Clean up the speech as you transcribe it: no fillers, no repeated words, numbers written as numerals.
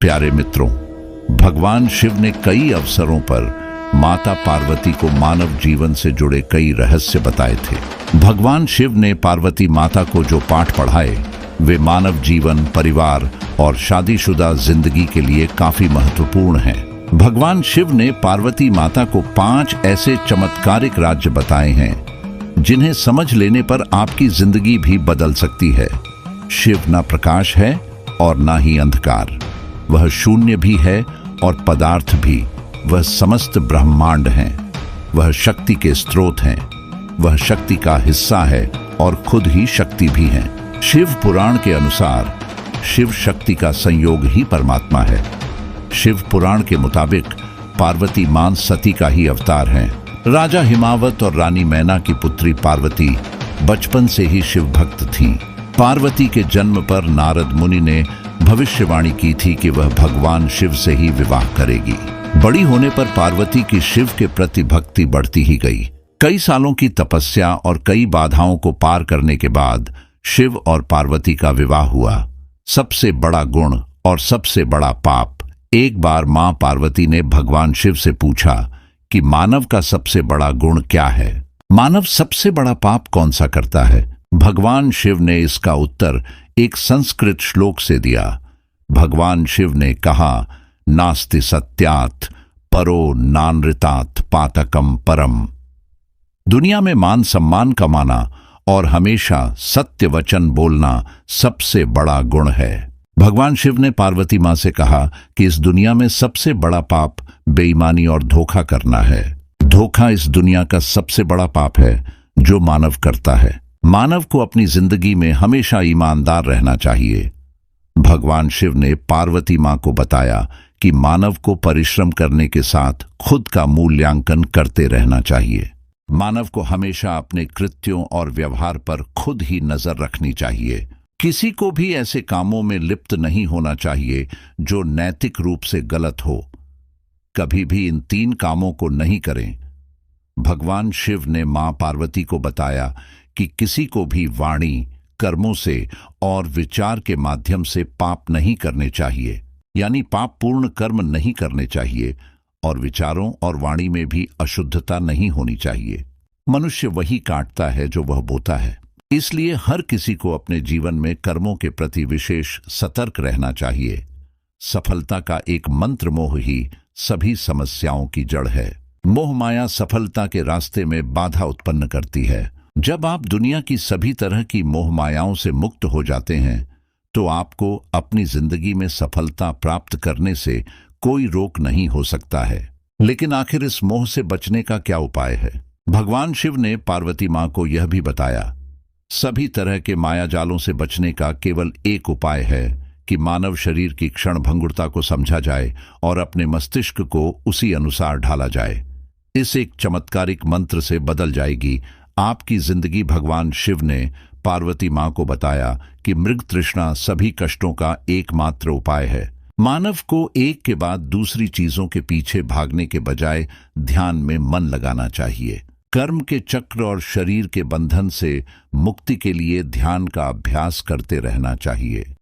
प्यारे मित्रों, भगवान शिव ने कई अवसरों पर माता पार्वती को मानव जीवन से जुड़े कई रहस्य बताए थे। भगवान शिव ने पार्वती माता को जो पाठ पढ़ाए वे मानव जीवन, परिवार और शादीशुदा जिंदगी के लिए काफी महत्वपूर्ण हैं। भगवान शिव ने पार्वती माता को 5 ऐसे चमत्कारिक राज्य बताए हैं जिन्हें समझ लेने पर आपकी जिंदगी भी बदल सकती है। शिव ना प्रकाश है और ना ही अंधकार, वह शून्य भी है और पदार्थ भी। वह समस्त ब्रह्मांड हैं, वह शक्ति के स्रोत हैं, वह शक्ति का हिस्सा है और खुद ही शक्ति भी हैं। शिव पुराण के अनुसार शिव शक्ति का संयोग ही परमात्मा है। शिव पुराण के मुताबिक पार्वती मां सती का ही अवतार हैं। राजा हिमावत और रानी मैना की पुत्री पार्वती बचपन से ही शिव भक्त थीं। पार्वती के जन्म पर नारद मुनि ने भविष्यवाणी की थी कि वह भगवान शिव से ही विवाह करेगी। बड़ी होने पर पार्वती की शिव के प्रति भक्ति बढ़ती ही गई। कई सालों की तपस्या और कई बाधाओं को पार करने के बाद शिव और पार्वती का विवाह हुआ। सबसे बड़ा गुण और सबसे बड़ा पाप। एक बार मां पार्वती ने भगवान शिव से पूछा कि मानव का सबसे बड़ा गुण क्या है? मानव सबसे बड़ा पाप कौन सा करता है? भगवान शिव ने इसका उत्तर एक संस्कृत श्लोक से दिया। भगवान शिव ने कहा, नास्ति सत्यात् परो नानृतात् पातकम परम। दुनिया में मान सम्मान कमाना और हमेशा सत्य वचन बोलना सबसे बड़ा गुण है। भगवान शिव ने पार्वती मां से कहा कि इस दुनिया में सबसे बड़ा पाप बेईमानी और धोखा करना है। धोखा इस दुनिया का सबसे बड़ा पाप है जो मानव करता है। मानव को अपनी जिंदगी में हमेशा ईमानदार रहना चाहिए। भगवान शिव ने पार्वती मां को बताया कि मानव को परिश्रम करने के साथ खुद का मूल्यांकन करते रहना चाहिए। मानव को हमेशा अपने कृत्यों और व्यवहार पर खुद ही नजर रखनी चाहिए। किसी को भी ऐसे कामों में लिप्त नहीं होना चाहिए जो नैतिक रूप से गलत हो। कभी भी इन 3 कामों को नहीं करें। भगवान शिव ने मां पार्वती को बताया कि किसी को भी वाणी, कर्मों से और विचार के माध्यम से पाप नहीं करने चाहिए, यानी पाप पूर्ण कर्म नहीं करने चाहिए और विचारों और वाणी में भी अशुद्धता नहीं होनी चाहिए। मनुष्य वही काटता है जो वह बोता है। इसलिए हर किसी को अपने जीवन में कर्मों के प्रति विशेष सतर्क रहना चाहिए। सफलता का एक मंत्र मोह ही सभी समस्याओं की जड़ है। मोह माया सफलता के रास्ते में बाधा उत्पन्न करती है। जब आप दुनिया की सभी तरह की मोह मायाओं से मुक्त हो जाते हैं तो आपको अपनी जिंदगी में सफलता प्राप्त करने से कोई रोक नहीं हो सकता है। लेकिन आखिर इस मोह से बचने का क्या उपाय है? भगवान शिव ने पार्वती मां को यह भी बताया, सभी तरह के माया जालों से बचने का केवल एक उपाय है कि मानव शरीर की क्षण भंगुरता को समझा जाए और अपने मस्तिष्क को उसी अनुसार ढाला जाए। इस एक चमत्कारिक मंत्र से बदल जाएगी आपकी जिंदगी। भगवान शिव ने पार्वती मां को बताया कि मृग तृष्णा सभी कष्टों का एकमात्र उपाय है। मानव को एक के बाद दूसरी चीजों के पीछे भागने के बजाय ध्यान में मन लगाना चाहिए। कर्म के चक्र और शरीर के बंधन से मुक्ति के लिए ध्यान का अभ्यास करते रहना चाहिए।